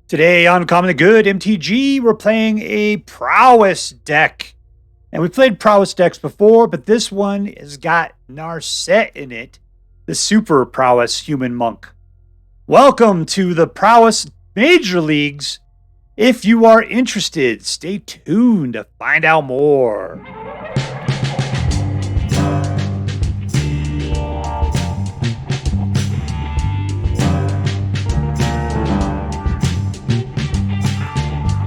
Today on Common the Good MTG, we're playing a Prowess deck. And we played Prowess decks before, but this one has got Narset in it, the super Prowess human monk. Welcome to the Prowess Major Leagues. If you are interested, stay tuned to find out more.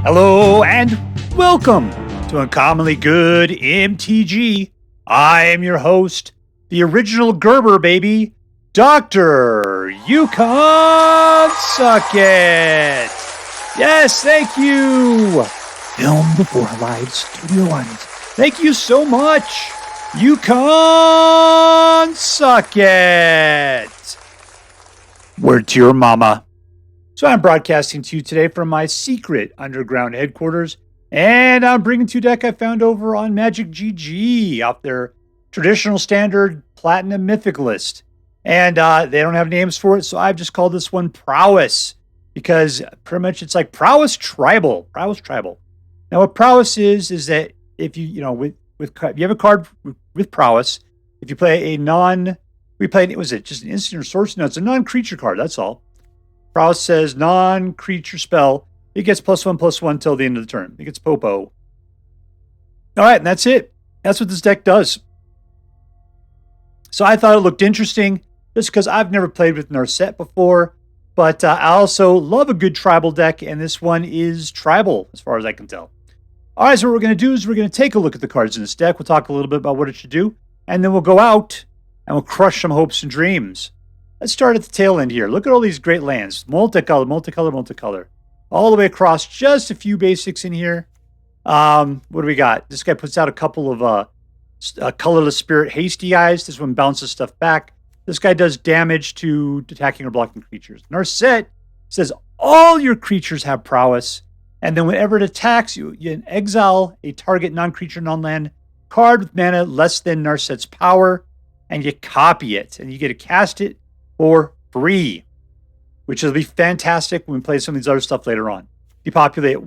Hello and welcome to Uncommonly Good MTG. I am your host, the original Gerber baby, Dr. Yukon Suckett. Yes, thank you. Film before live studio audience. Thank you so much, Yukon Suckett. Word to your mama. So I'm broadcasting to you today from my secret underground headquarters, and I'm bringing to you a deck I found over on Magic GG off their traditional standard platinum mythic list. And they don't have names for it, so I've just called this one Prowess, because pretty much it's like Prowess Tribal. Prowess Tribal. Now what Prowess is that if you have a card with Prowess, if you play was it just an instant or sorcery? No, it's a non-creature card, that's all. Prowess says non-creature spell. It gets +1/+1 till the end of the turn. It gets Popo. All right, and that's it. That's what this deck does. So I thought it looked interesting just because I've never played with Narset before, but I also love a good tribal deck, and this one is tribal as far as I can tell. All right, so what we're going to do is we're going to take a look at the cards in this deck. We'll talk a little bit about what it should do, and then we'll go out and we'll crush some hopes and dreams. Let's start at the tail end here. Look at all these great lands. Multicolor, multicolor, multicolor. All the way across. Just a few basics in here. What do we got? This guy puts out a couple of colorless spirit hasty eyes. This one bounces stuff back. This guy does damage to attacking or blocking creatures. Narset says all your creatures have prowess. And then whenever it attacks you, you exile a target non-creature, non-land card with mana less than Narset's power. And you copy it. And you get to cast it for free, which will be fantastic when we play some of these other stuff later on. Depopulate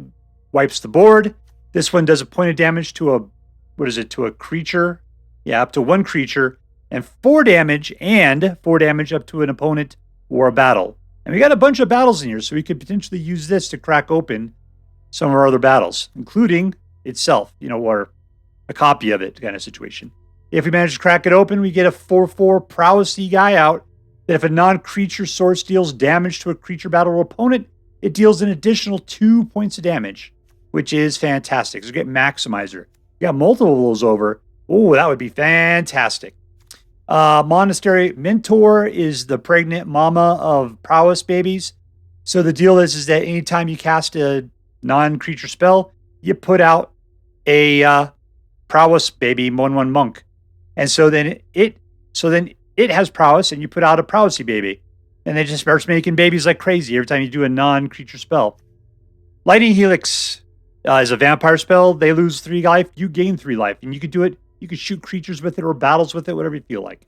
wipes the board. This one does a point of damage to a creature. Yeah, up to one creature. And 4 damage up to an opponent or a battle. And we got a bunch of battles in here, so we could potentially use this to crack open some of our other battles, including itself, or a copy of it kind of situation. If we manage to crack it open, we get a 4/4 prowessy guy out. That if a non-creature source deals damage to a creature battle or opponent, it deals an additional 2 points of damage, which is fantastic. So get Maximizer. You got multiple of those over. Oh, that would be fantastic. Monastery Mentor is the pregnant mama of Prowess babies. So the deal is that anytime you cast a non-creature spell, you put out a Prowess baby 1/1 monk. And so then it has prowess, and you put out a prowessy baby. And they just starts making babies like crazy every time you do a non-creature spell. Lightning Helix is a vampire spell. They lose 3 life. You gain 3 life. And you could do it. You could shoot creatures with it or battles with it, whatever you feel like.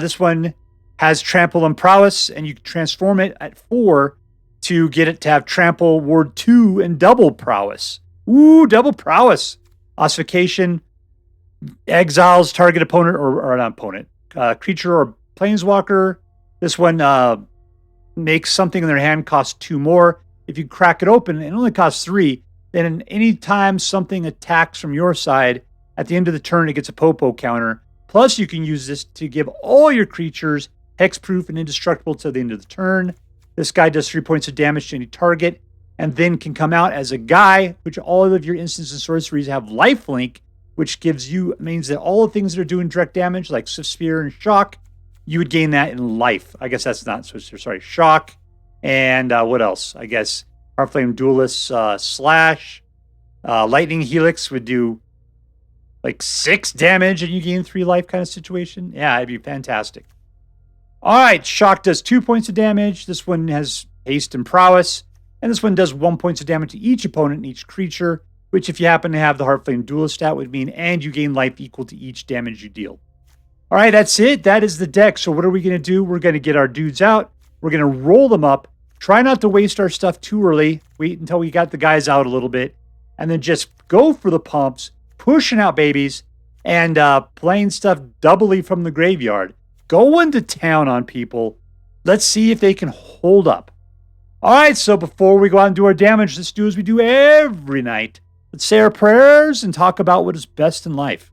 This one has trample and prowess, and you can transform it at 4 to get it to have trample, ward 2, and double prowess. Ooh, double prowess. Ossification exiles target opponent or not opponent. Creature or planeswalker. This one makes something in their hand cost 2 more. If you crack it open, it only costs 3. Then anytime something attacks from your side, at the end of the turn, it gets a Popo counter. Plus, you can use this to give all your creatures hexproof and indestructible till the end of the turn. This guy does 3 points of damage to any target, and then can come out as a guy, which all of your instants and sorceries have lifelink, which means that all the things that are doing direct damage, like Swiftspear and Shock, you would gain that in life. I guess that's not Swiftspear, sorry, Shock. And what else? I guess Heartflame Duelist Slash. Lightning Helix would do like 6 damage and you gain 3 life kind of situation. Yeah, it'd be fantastic. All right, Shock does 2 points of damage. This one has haste and prowess. And this one does 1 point of damage to each opponent and each creature, which if you happen to have the Heartflame Duelist stat would mean, and you gain life equal to each damage you deal. All right, that's it. That is the deck. So what are we going to do? We're going to get our dudes out. We're going to roll them up, Try not to waste our stuff too early. Wait until we got the guys out a little bit. And then just go for the pumps, pushing out babies, and playing stuff doubly from the graveyard. Going to town on people. Let's see if they can hold up. All right, so before we go out and do our damage, let's do as we do every night. Let's say our prayers and talk about what is best in life.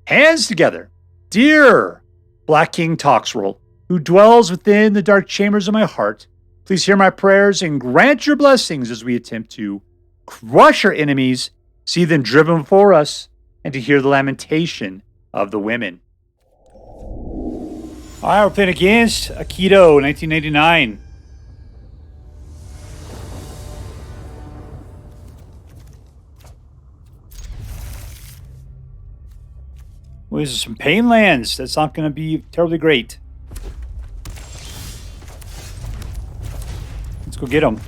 Hands together. Dear Black King Toxworld, who dwells within the dark chambers of my heart, please hear my prayers and grant your blessings as we attempt to crush our enemies, see them driven before us, and to hear the lamentation of the women. All right, we're playing against Aikido, 1999. Well, these are some pain lands. That's not going to be terribly great. Let's go get them.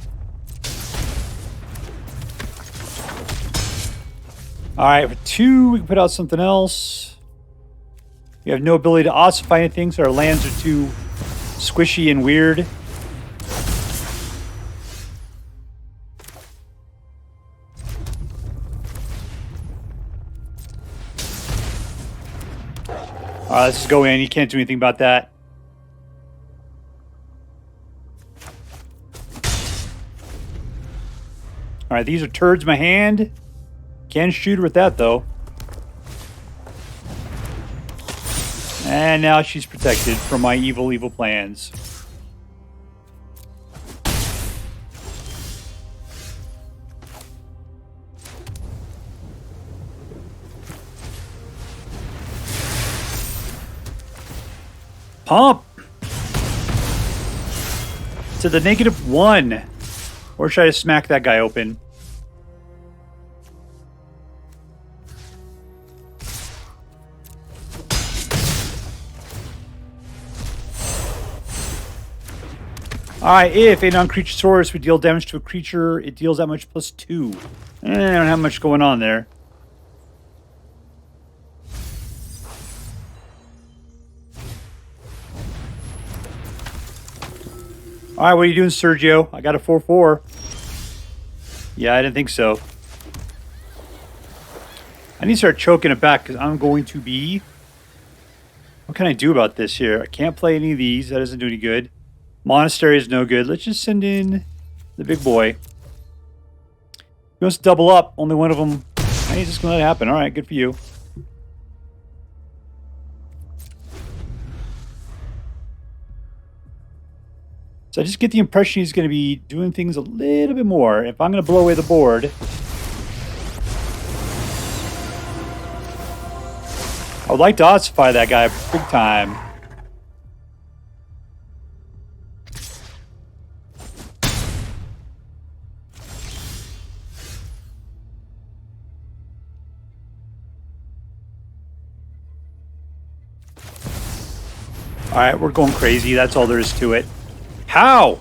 All right, for 2, we can put out something else. We have no ability to ossify anything, so our lands are too squishy and weird. All right, let's just go in. You can't do anything about that. All right, these are turds in my hand. Can shoot her with that, though. And now she's protected from my evil, evil plans. Pump! To the -1. Or should I smack that guy open? Alright, if a non-creature source would deal damage to a creature, it deals that much +2. I don't have much going on there. Alright, what are you doing, Sergio? I got a 4/4. Yeah, I didn't think so. I need to start choking it back because I'm going to be... What can I do about this here? I can't play any of these. That doesn't do any good. Monastery is no good. Let's just send in the big boy. He wants to double up. Only one of them. He's just going to let it happen. Alright, good for you. So I just get the impression he's going to be doing things a little bit more. If I'm going to blow away the board, I would like to ossify that guy big time. Alright, we're going crazy. That's all there is to it. How?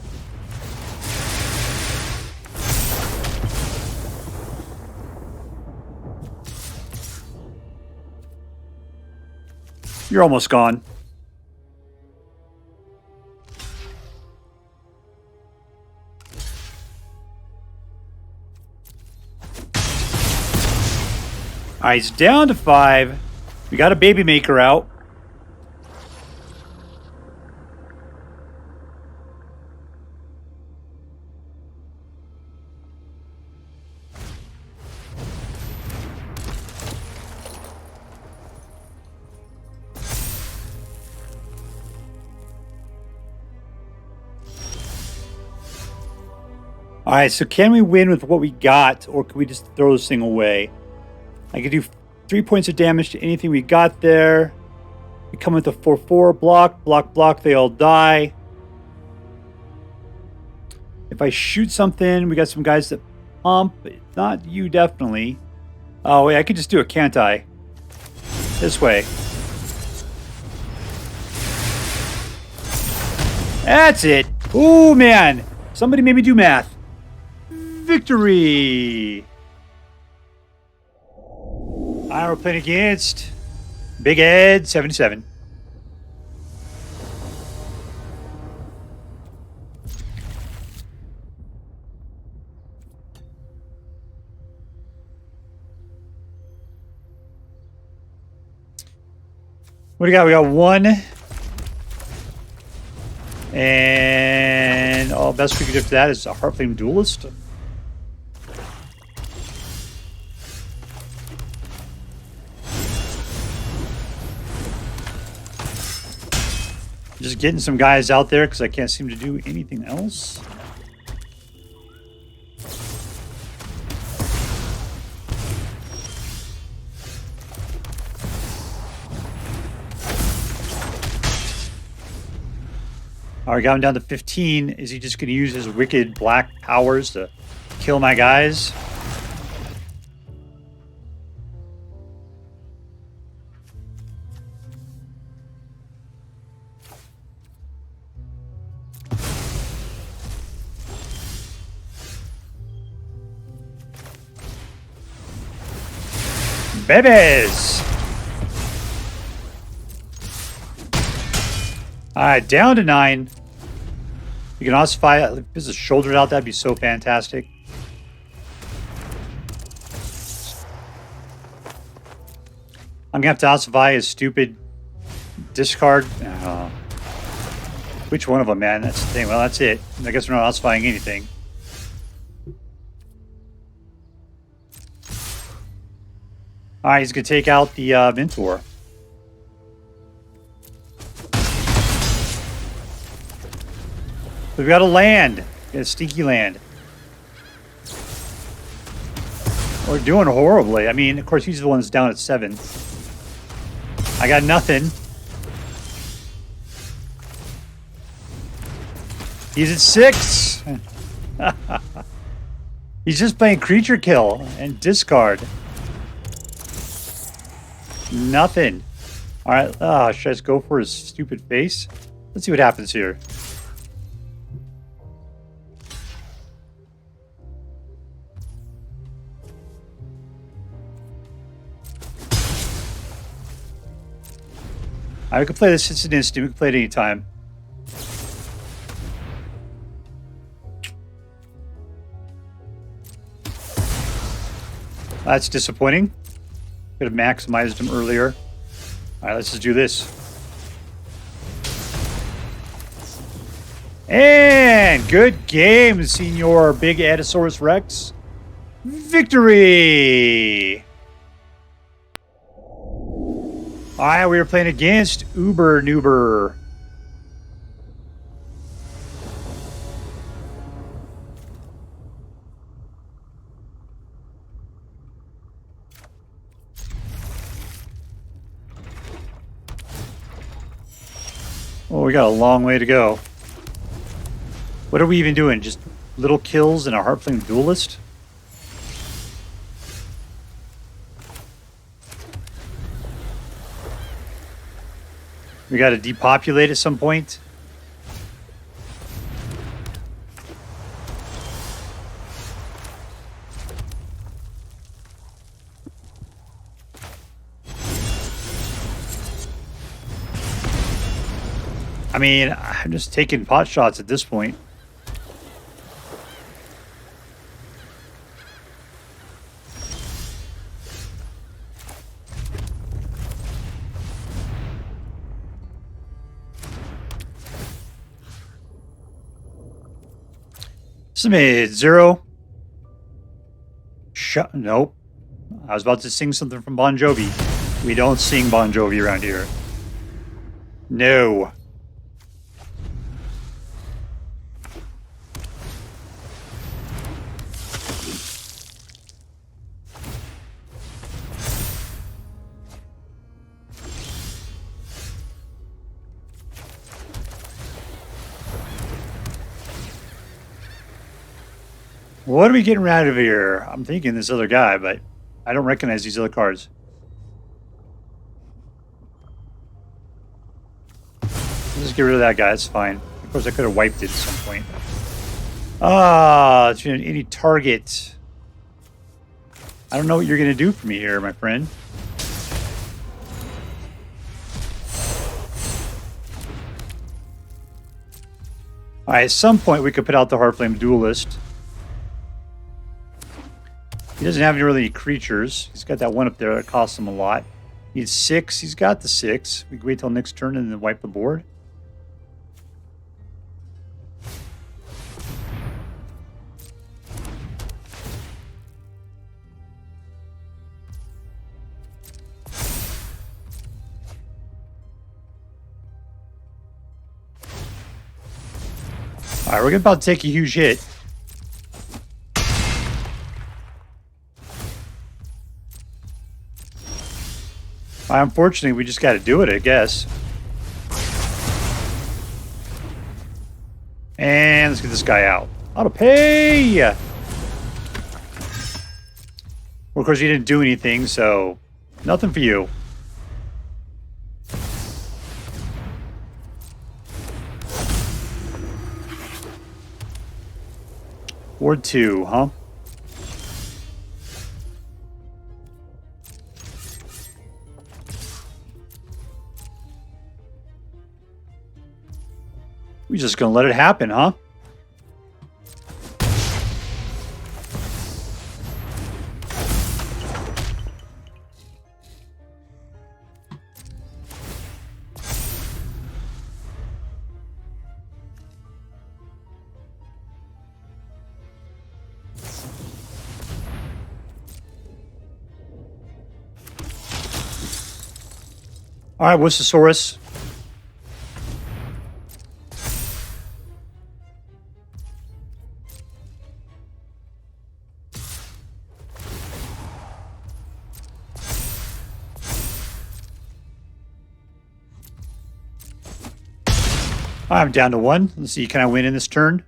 You're almost gone. Alright, he's down to 5. We got a baby maker out. Alright, so can we win with what we got, or can we just throw this thing away? I could do 3 points of damage to anything we got there. We come with a 4/4 block, block, they all die. If I shoot something, we got some guys that pump. Not you, definitely. Oh, wait, I could just do it, can't I? This way. That's it. Ooh, man. Somebody made me do math. Victory! Alright, we're playing against Big Ed 77. What do we got? We got one. And best we could do for that is a Heartflame Duelist. Just getting some guys out there because I can't seem to do anything else. All right, got him down to 15. Is he just going to use his wicked black powers to kill my guys? Babies! Alright, down to 9. You can ossify. If this is shouldered out, that'd be so fantastic. I'm gonna have to ossify his stupid discard. Which one of them, man? That's the thing. Well, that's it. I guess we're not ossifying anything. Alright, he's gonna take out the Mentor. We've got a land. Got a stinky land. We're doing horribly. I mean, of course, he's the one that's down at 7. I got nothing. He's at 6. He's just playing creature kill and discard. Nothing. All right. Should I just go for his stupid face? Let's see what happens here. All right, we can play this. It's an instant. We can play it anytime. That's disappointing. Could have maximized him earlier. All right, let's just do this. And good game, Senor Big Adasaurus Rex. Victory! All right, we were playing against UberNoober. Well, we got a long way to go. What are we even doing? Just little kills and a Heartflame Duelist? We got to depopulate at some point. I mean, I'm just taking pot shots at this point. Submit 0. Nope. I was about to sing something from Bon Jovi. We don't sing Bon Jovi around here. No. What are we getting out of here? I'm thinking this other guy, but I don't recognize these other cards. Just get rid of that guy. It's fine. Of course, I could have wiped it at some point. It's any target. I don't know what you're going to do for me here, my friend. All right, at some point, we could put out the Heartflame Duelist. He doesn't have any really creatures. He's got that one up there that costs him a lot. Needs 6. He's got the 6. We can wait till next turn and then wipe the board. All right, we're about to take a huge hit. Unfortunately, we just got to do it, I guess. And let's get this guy out. Auto pay! Well, of course, you didn't do anything, so nothing for you. Ward 2, huh? We're just gonna let it happen, huh? All right, Wussosaurus. I'm down to 1. Let's see, can I win in this turn?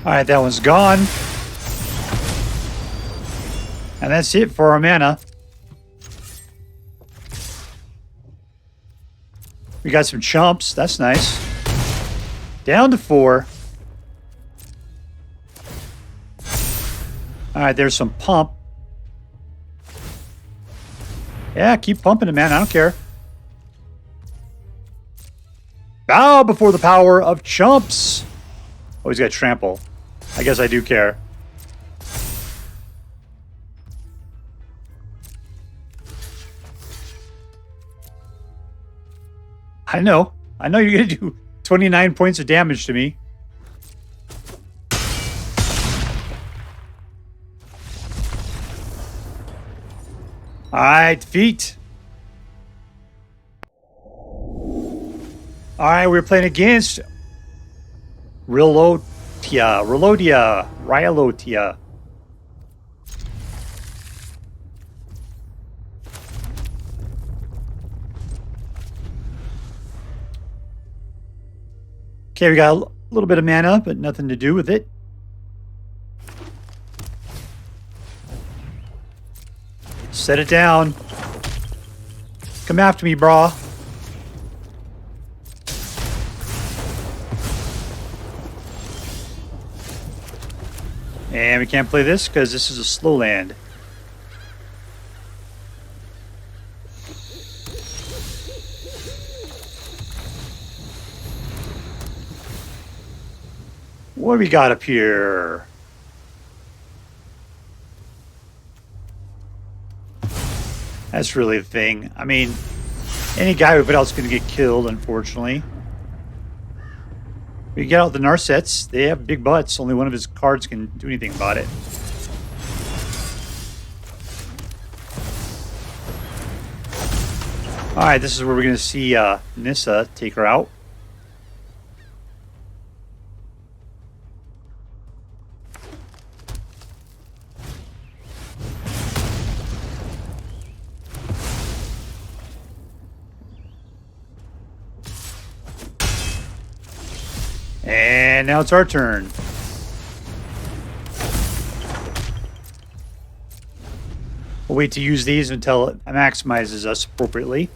All right, that one's gone. And that's it for our mana. We got some chumps. That's nice. Down to 4. All right, there's some pump. Yeah, keep pumping it, man. I don't care. Bow before the power of chumps. Oh, he's got trample. I guess I do care. I know you're going to do 29 points of damage to me. All right, defeat. All right, we're playing against Rilotia. Okay, we got a little bit of mana, but nothing to do with it. Set it down. Come after me, brah. And we can't play this because this is a slow land. What do we got up here? That's really the thing. I mean, any guy we put out is going to get killed, unfortunately. We get out the Narsets. They have big butts. Only one of his cards can do anything about it. Alright, this is where we're going to see Nissa take her out. And now it's our turn. We'll wait to use these until it maximizes us appropriately.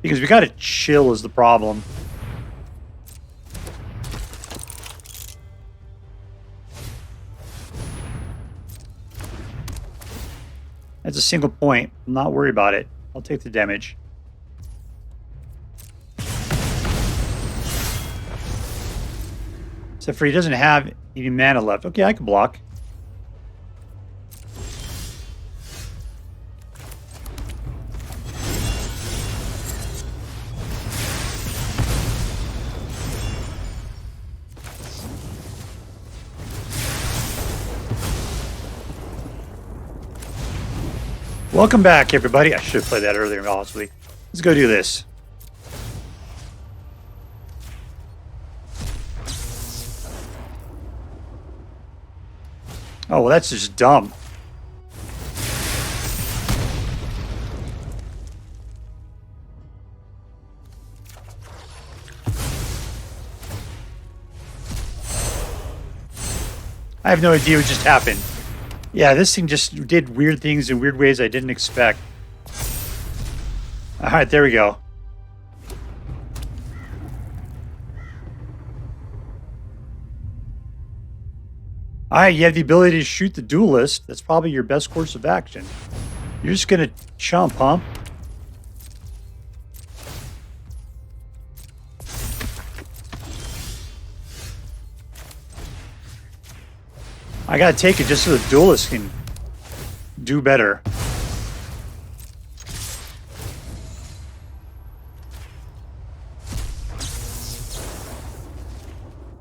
Because we got to chill is the problem. That's a single point. I'm not worried about it. I'll take the damage. Except for he doesn't have any mana left. Okay, I can block. Welcome back, everybody. I should have played that earlier, honestly. Let's go do this. Oh, well, that's just dumb. I have no idea what just happened. Yeah, this thing just did weird things in weird ways I didn't expect. All right, there we go. All right, you have the ability to shoot the duelist. That's probably your best course of action. You're just going to chump, huh? I gotta take it just so the duelist can do better.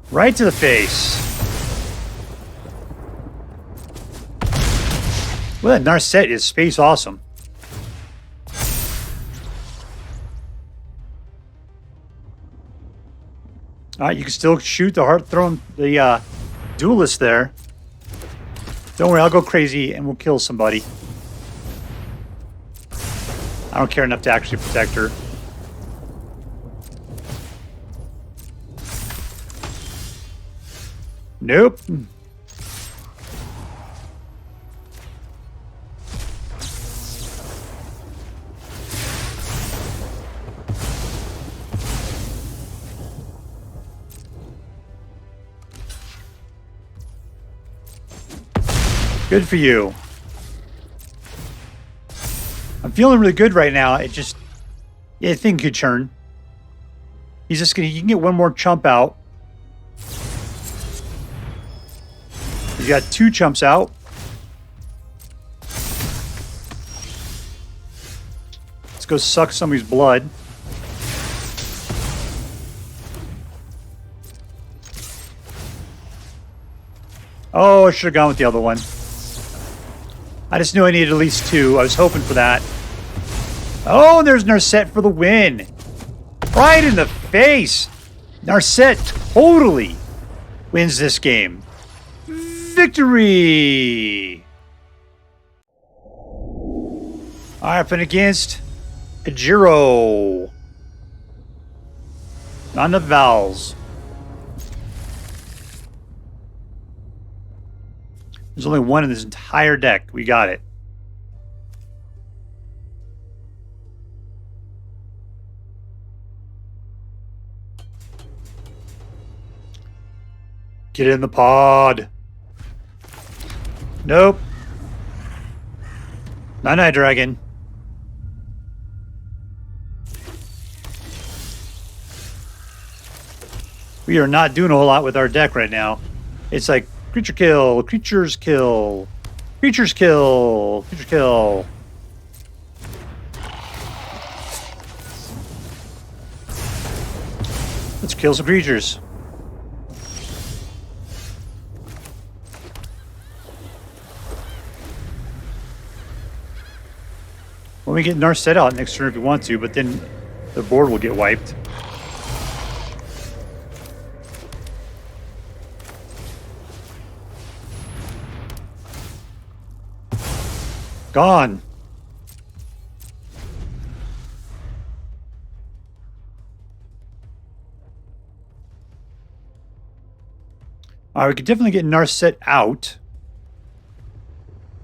Right to the face. Well, that Narset is space awesome. Alright, you can still shoot the the duelist there. Don't worry, I'll go crazy and we'll kill somebody. I don't care enough to actually protect her. Nope. Good for you. I'm feeling really good right now. It just... Yeah, thing could churn. He's just gonna... You can get one more chump out. He's got 2 chumps out. Let's go suck somebody's blood. Oh, I should have gone with the other one. I just knew I needed at least 2. I was hoping for that. Oh, and there's Narset for the win. Right in the face. Narset totally wins this game. Victory! Alright, up against hjro. Not enough vowels. There's only one in this entire deck. We got it. Get in the pod. Nope. Night Dragon. We are not doing a whole lot with our deck right now. It's like creature kill, creatures kill, creatures kill, creature kill. Let's kill some creatures. Well, we get Narset out next turn if we want to, but then the board will get wiped. Gone. Alright, we could definitely get Narset out.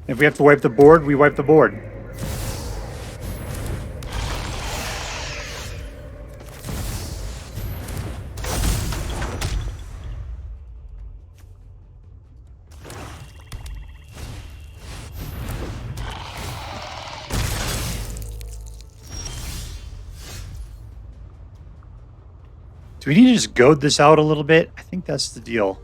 If we have to wipe the board, we wipe the board. Do we need to just goad this out a little bit? I think that's the deal.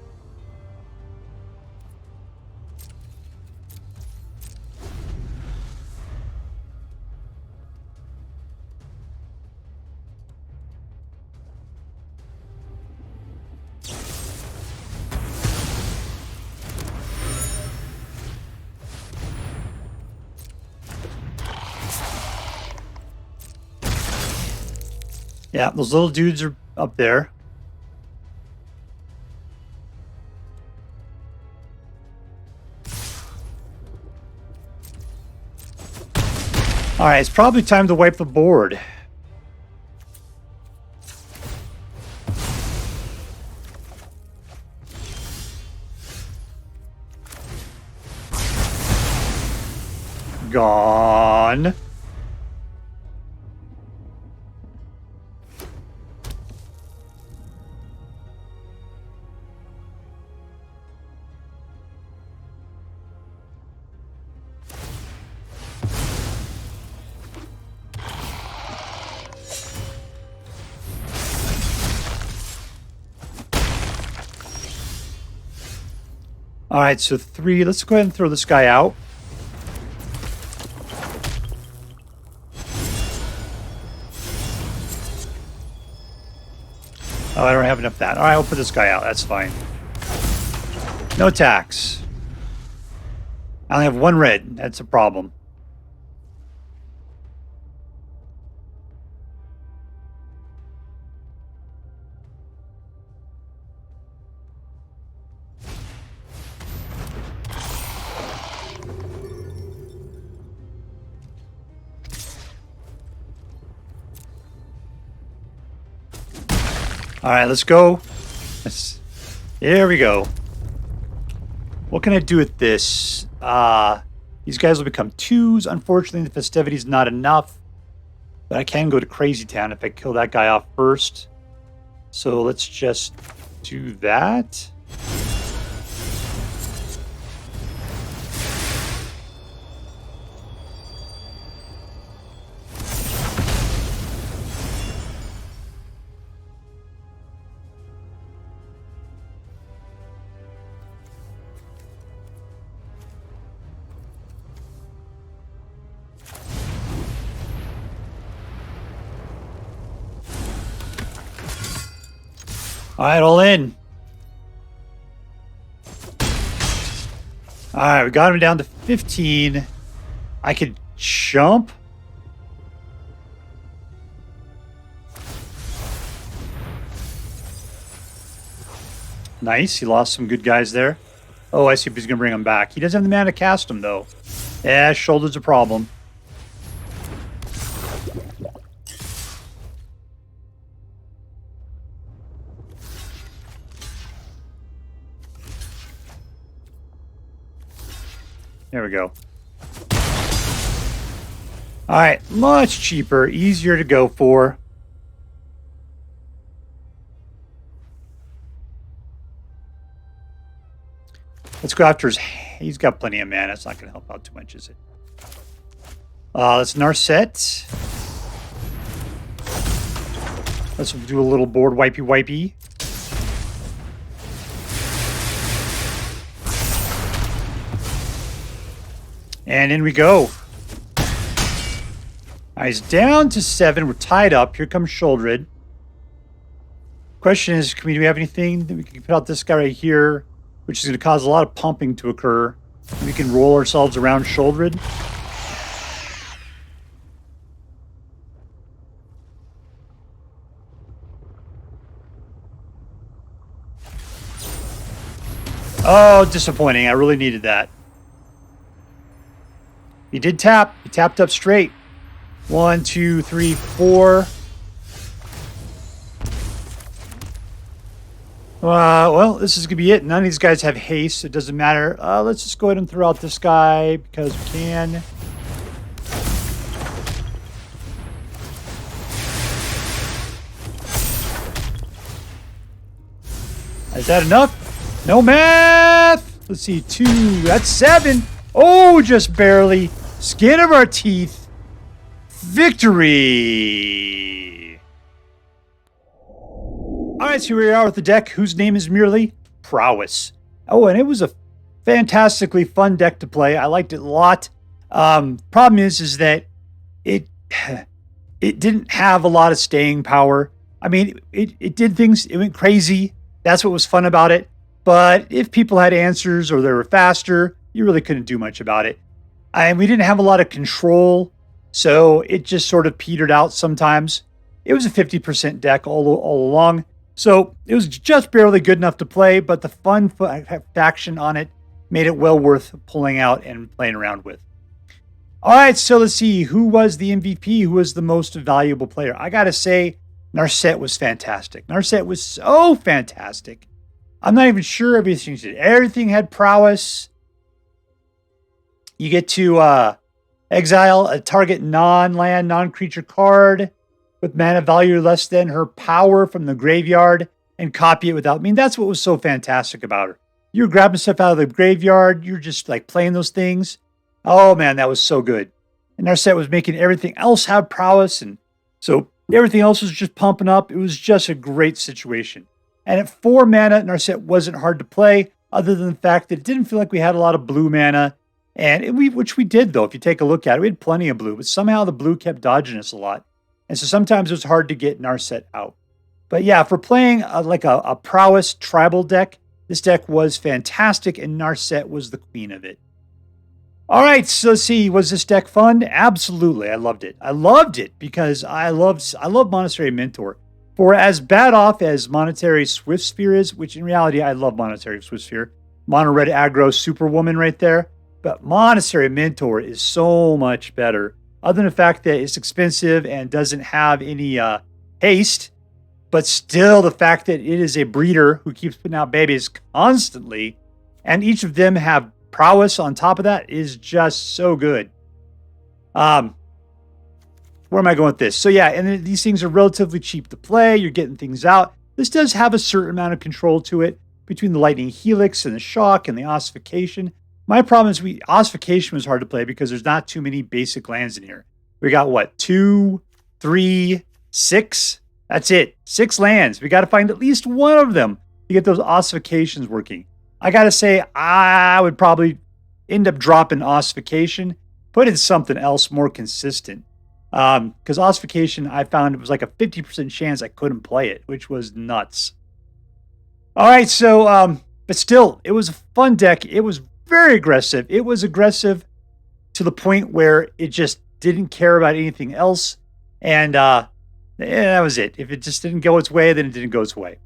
Yeah, those little dudes are up there. All right, it's probably time to wipe the board. Gone. All right, so 3. Let's go ahead and throw this guy out. Oh, I don't have enough of that. All right, I'll put this guy out. That's fine. No attacks. I only have 1 red. That's a problem. All right, let's go. Here we go. What can I do with this? These guys will become 2s. Unfortunately, the festivities not enough. But I can go to Crazy Town if I kill that guy off first. So let's just do that. All right, all in. All right, we got him down to 15. I could jump. Nice. He lost some good guys there. Oh, I see if he's going to bring him back. He doesn't have the mana to cast him, though. Yeah, shoulder's a problem. There we go. All right, much cheaper, easier to go for. Let's go after his... He's got plenty of mana. It's not going to help out too much, is it? Let's Narset. Let's do a little board wipey. And in we go. He's down to 7. We're tied up. Here comes Sholdred. Question is, do we have anything that we can put out this guy right here, which is going to cause a lot of pumping to occur. We can roll ourselves around Sholdred. Oh, disappointing. I really needed that. He did tap. He tapped up straight. 1, 2, 3, 4. Well, this is going to be it. None of these guys have haste. It doesn't matter. Let's just go ahead and throw out this guy because we can. Is that enough? No math! Let's see. 2. That's 7. Oh, just barely. Skin of our teeth. Victory! All right, so here we are with the deck whose name is merely Prowess. Oh, and it was a fantastically fun deck to play. I liked it a lot. Problem is that it didn't have a lot of staying power. I mean, it did things, it went crazy. That's what was fun about it. But if people had answers or they were faster, you really couldn't do much about it. And we didn't have a lot of control, so it just sort of petered out sometimes. It was a 50% deck all along. So it was just barely good enough to play, but the fun faction on it made it well worth pulling out and playing around with. All right, so let's see. Who was the MVP? Who was the most valuable player? I got to say, Narset was fantastic. Narset was so fantastic. I'm not even sure everything did. Everything had prowess. You get to exile a target non-land, non-creature card with mana value less than her power from the graveyard and copy it without. I mean, that's what was so fantastic about her. You're grabbing stuff out of the graveyard. You're just like playing those things. Oh man, that was so good. And Narset was making everything else have prowess. And so everything else was just pumping up. It was just a great situation. And at 4 mana, Narset wasn't hard to play, other than the fact that it didn't feel like we had a lot of blue mana. And which we did, though, if you take a look at it. We had plenty of blue, but somehow the blue kept dodging us a lot. And so sometimes it was hard to get Narset out. But yeah, for playing like a prowess tribal deck, this deck was fantastic, and Narset was the queen of it. All right, so let's see. Was this deck fun? Absolutely. I loved it. I loved it because I love Monastery Mentor. For as bad off as Monastery Swiftspear is, which in reality, I love Monastery Swiftspear. Mono red aggro superwoman right there. But Monastery Mentor is so much better. Other than the fact that it's expensive and doesn't have any haste, but still the fact that it is a breeder who keeps putting out babies constantly, and each of them have prowess on top of that is just so good. Where am I going with this? So yeah, and these things are relatively cheap to play. You're getting things out. This does have a certain amount of control to it between the Lightning Helix and the Shock and the Ossification. My problem is Ossification was hard to play because there's not too many basic lands in here. We got what? 2, 3, 6? That's it. 6 lands. We got to find at least one of them to get those Ossifications working. I got to say, I would probably end up dropping Ossification, put in something else more consistent. Because Ossification, I found it was like a 50% chance I couldn't play it, which was nuts. All right, so, but still, it was a fun deck. It was very aggressive. It was aggressive to the point where it just didn't care about anything else. And that was it. If it just didn't go its way, then it didn't go its way.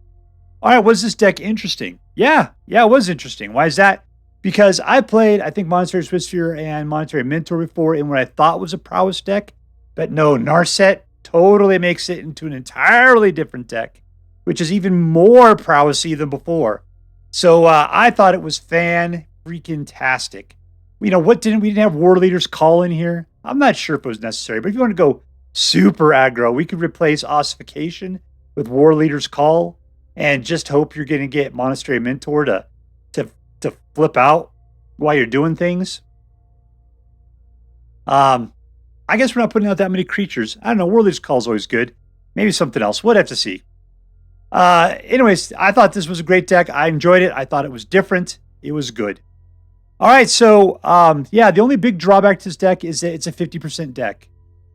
All right, was this deck interesting? Yeah, it was interesting. Why is that? Because I played, I think, Monastery Swiftspear and Monastery Mentor before in what I thought was a prowess deck. But no, Narset totally makes it into an entirely different deck, which is even more prowessy than before. So I thought it was fan-freaking-tastic. You know, we didn't have War Leader's Call in here. I'm not sure if it was necessary, but if you want to go super aggro, we could replace Ossification with War Leader's Call and just hope you're going to get Monastery Mentor to flip out while you're doing things. I guess we're not putting out that many creatures. I don't know. War Leader's Call is always good. Maybe something else. We'll have to see. Anyways, I thought this was a great deck. I enjoyed it. I thought it was different. It was good. All right, so yeah, the only big drawback to this deck is that it's a 50% deck.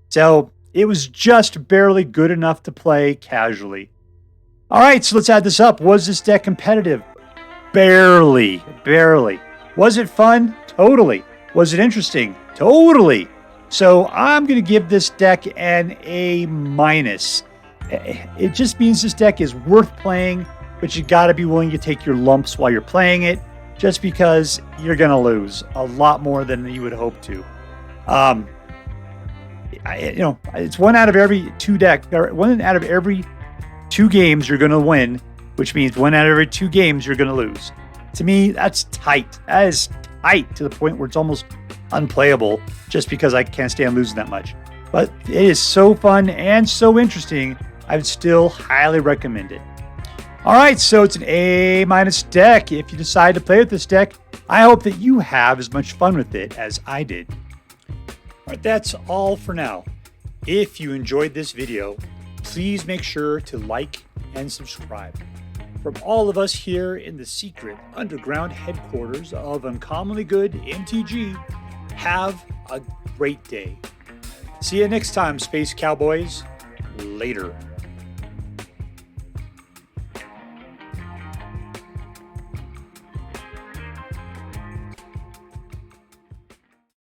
So it was just barely good enough to play casually. All right, so let's add this up. Was this deck competitive? Barely. Was it fun? Totally. Was it interesting? Totally. So I'm going to give this deck an A-. It just means this deck is worth playing, but you got to be willing to take your lumps while you're playing it, just because you're going to lose a lot more than you would hope to. It's 1 out of every 2 1 out of every 2 games you're going to win, which means 1 out of every 2 games you're going to lose. To me, that's tight. That is tight to the point where it's almost unplayable, just because I can't stand losing that much. But it is so fun and so interesting. I would still highly recommend it. All right, so it's an A- deck. If you decide to play with this deck, I hope that you have as much fun with it as I did. All right, that's all for now. If you enjoyed this video, please make sure to like and subscribe. From all of us here in the secret underground headquarters of Uncommonly Good MTG, have a great day. See you next time, Space Cowboys. Later.